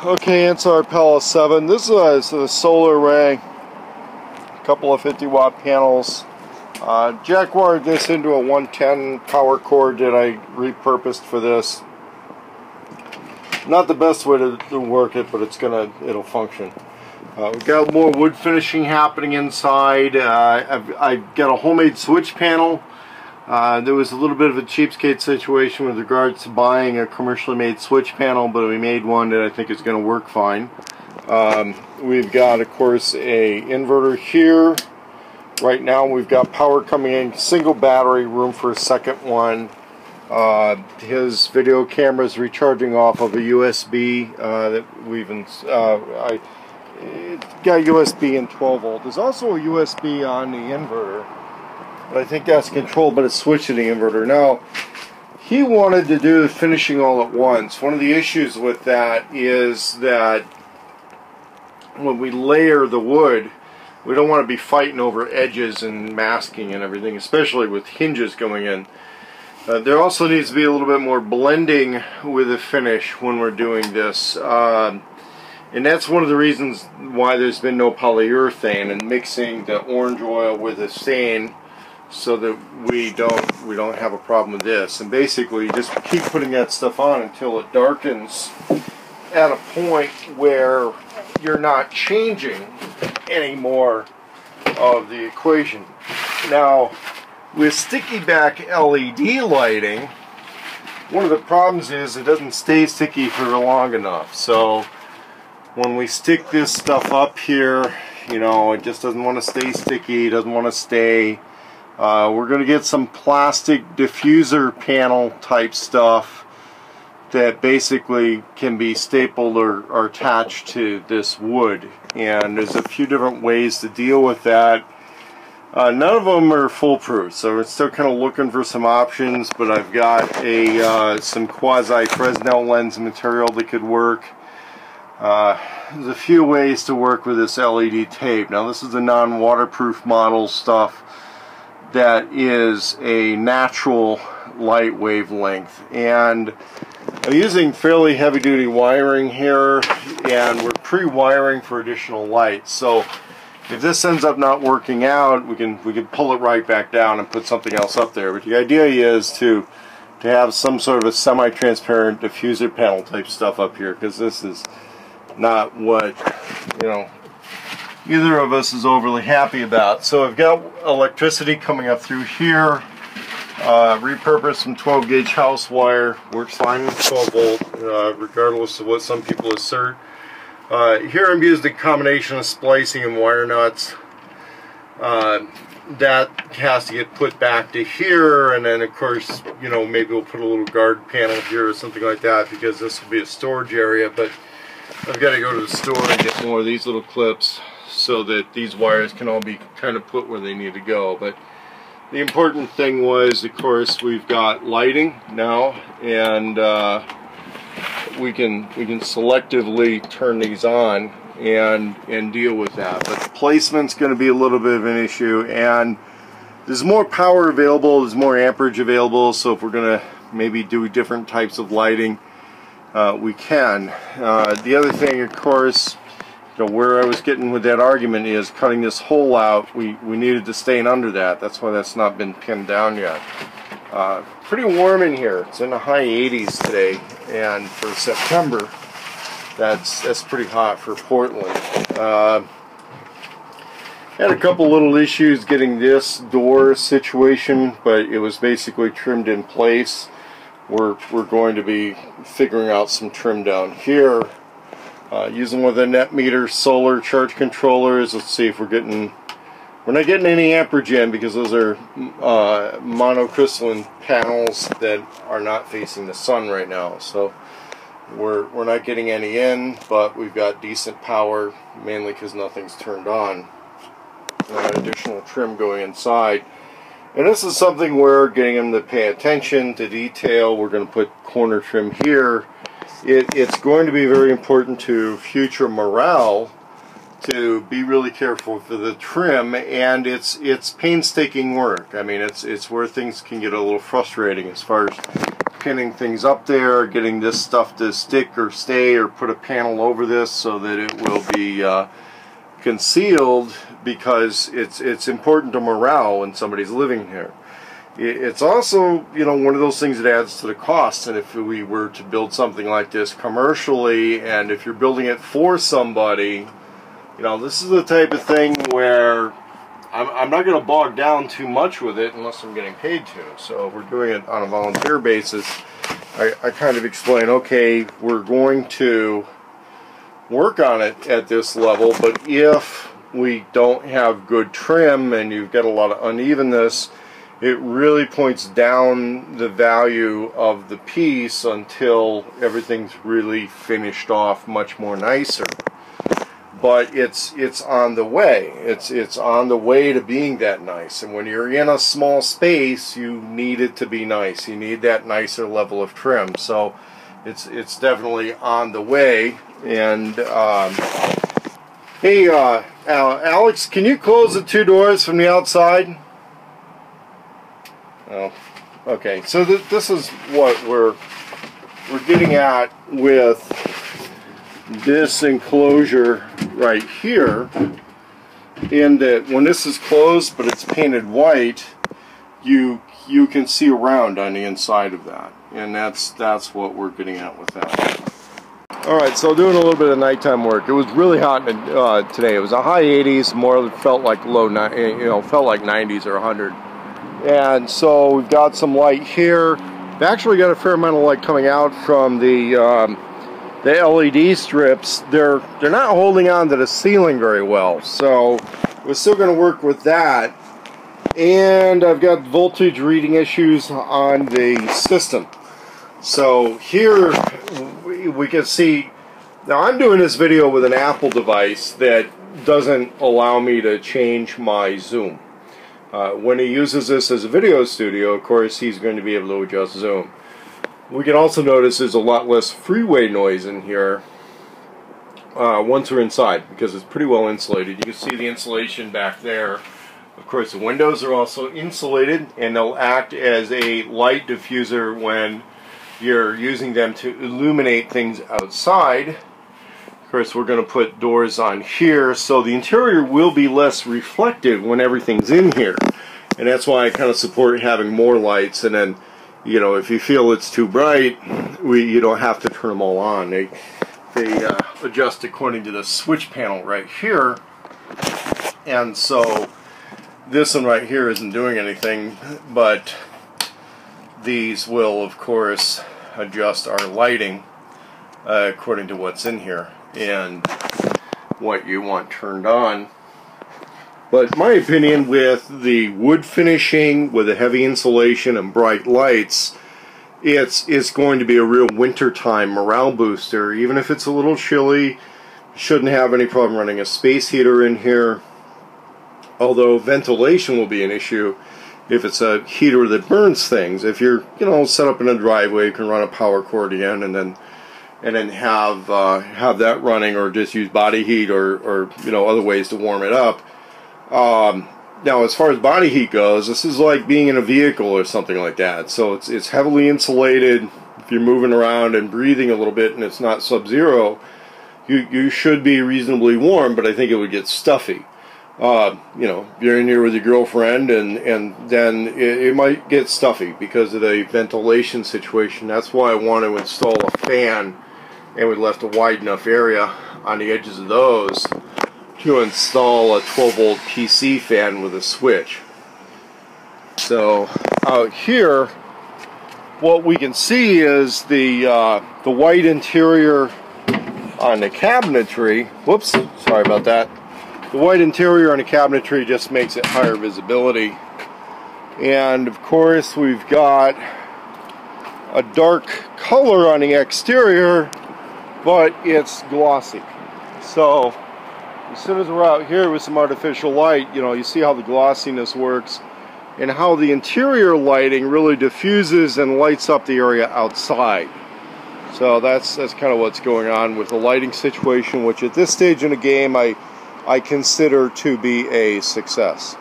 Okay, Ansar Palace 7. This is a solar array. A couple of 50-watt panels. Jack-wired this into a 110 power cord that I repurposed for this. Not the best way to work it, but it'll function. We've got more wood finishing happening inside. I've got a homemade switch panel. There was a little bit of a cheapskate situation with regards to buying a commercially made switch panel, but we made one that I think is going to work fine. We've got, of course, a inverter here. Right now we've got power coming in, single battery, room for a second one. His video camera is recharging off of a USB that we've got USB and 12 volt. There's also a USB on the inverter. But I think that's controlled by the switch of the inverter. Now, he wanted to do the finishing all at once. One of the issues with that is that when we layer the wood, we don't want to be fighting over edges and masking and everything, especially with hinges going in. There also needs to be a little bit more blending with the finish when we're doing this. And that's one of the reasons why there's been no polyurethane and mixing the orange oil with the stain, so that we don't have a problem with this. And basically just keep putting that stuff on until it darkens at a point where you're not changing any more of the equation. Now, with sticky back LED lighting, one of the problems is it doesn't stay sticky for long enough. So when we stick this stuff up here, you know, it just doesn't want to stay sticky, doesn't want to stay. We're going to get some plastic diffuser panel type stuff that basically can be stapled or attached to this wood. And there's a few different ways to deal with that. None of them are foolproof, so we're still kind of looking for some options, but I've got some quasi Fresnel lens material that could work. There's a few ways to work with this LED tape. Now, this is the non-waterproof model stuff that is a natural light wavelength, and I'm using fairly heavy-duty wiring here, and we're pre-wiring for additional light. So if this ends up not working out, we can pull it right back down and put something else up there. But the idea is to have some sort of a semi-transparent diffuser panel type stuff up here, because this is not what, you know, either of us is overly happy about. So I've got electricity coming up through here. Repurposed some 12 gauge house wire. Works fine with 12 volt, regardless of what some people assert. Here I'm using a combination of splicing and wire nuts. That has to get put back to here, and then of course, you know, maybe we'll put a little guard panel here or something like that, because this will be a storage area. But I've got to go to the store and get more of these little clips so that these wires can all be kind of put where they need to go. But the important thing was, of course, we've got lighting now, and we can selectively turn these on and deal with that. But the placement's going to be a little bit of an issue, and there's more power available, there's more amperage available, so if we're going to maybe do different types of lighting, we can. The other thing, of course, you know, where I was getting with that argument is cutting this hole out. We needed to stain under that. That's why that's not been pinned down yet. Pretty warm in here. It's in the high 80s today, and for September, that's pretty hot for Portland. Had a couple little issues getting this door situation, but it was basically trimmed in place. We're going to be figuring out some trim down here. Using one of the net meter solar charge controllers. Let's see if we're not getting any amperage in, because those are monocrystalline panels that are not facing the sun right now. So we're not getting any in, but we've got decent power, mainly because nothing's turned on. Additional trim going inside. And this is something we're getting them to pay attention to detail. We're going to put corner trim here. It's going to be very important to future morale to be really careful for the trim, and it's painstaking work. I mean, it's where things can get a little frustrating as far as pinning things up there, getting this stuff to stick or stay, or put a panel over this so that it will be concealed, because it's important to morale when somebody's living here. It's also, you know, one of those things that adds to the cost. And if we were to build something like this commercially, and if you're building it for somebody, you know, this is the type of thing where I'm not going to bog down too much with it unless I'm getting paid to. So if we're doing it on a volunteer basis, I kind of explain, okay, we're going to work on it at this level, but if we don't have good trim and you've got a lot of unevenness, it really points down the value of the piece until everything's really finished off much more nicer. But it's on the way. It's on the way to being that nice. And when you're in a small space, you need it to be nice. You need that nicer level of trim. So it's definitely on the way. And hey, Alex, can you close the 2 doors from the outside? Oh, okay. So this is what we're getting at with this enclosure right here, in that when this is closed but it's painted white, you can see around on the inside of that, and that's what we're getting at with that. All right, so doing a little bit of nighttime work. It was really hot today. It was a high 80s, more felt like low, felt like 90s or 100. And so we've got some light here. We've actually got a fair amount of light coming out from the LED strips. They're not holding on to the ceiling very well, so we're still going to work with that. And I've got voltage reading issues on the system. So here we can see, now I'm doing this video with an Apple device that doesn't allow me to change my zoom. When he uses this as a video studio, of course, he's going to be able to adjust zoom. We can also notice there's a lot less freeway noise in here once we're inside, because it's pretty well insulated. You can see the insulation back there. Of course, the windows are also insulated, and they'll act as a light diffuser when you're using them to illuminate things outside. Of course, we're going to put doors on here, so the interior will be less reflective when everything's in here. And that's why I kind of support having more lights. And then, you know, if you feel it's too bright, you don't have to turn them all on. They adjust according to the switch panel right here. And so this one right here isn't doing anything, but these will, of course, adjust our lighting according to what's in here and what you want turned on. But my opinion, with the wood finishing, with the heavy insulation and bright lights, it's going to be a real wintertime morale booster. Even if it's a little chilly, you shouldn't have any problem running a space heater in here. Although ventilation will be an issue if it's a heater that burns things. If you're, you know, set up in a driveway, you can run a power cord in and then have that running, or just use body heat or you know, other ways to warm it up. Now, as far as body heat goes, this is like being in a vehicle or something like that. So it's heavily insulated. If you're moving around and breathing a little bit and it's not sub-zero, you should be reasonably warm, but I think it would get stuffy. You know, you're in here with your girlfriend, and then it might get stuffy because of the ventilation situation. That's why I want to install a fan, and we left a wide enough area on the edges of those to install a 12-volt PC fan with a switch. So out here, what we can see is the white interior on the cabinetry. Whoops, sorry about that. The white interior on the cabinetry just makes it higher visibility. And of course, we've got a dark color on the exterior, but it's glossy. So as soon as we're out here with some artificial light, you know, you see how the glossiness works and how the interior lighting really diffuses and lights up the area outside. So that's kind of what's going on with the lighting situation, which at this stage in the game I consider to be a success.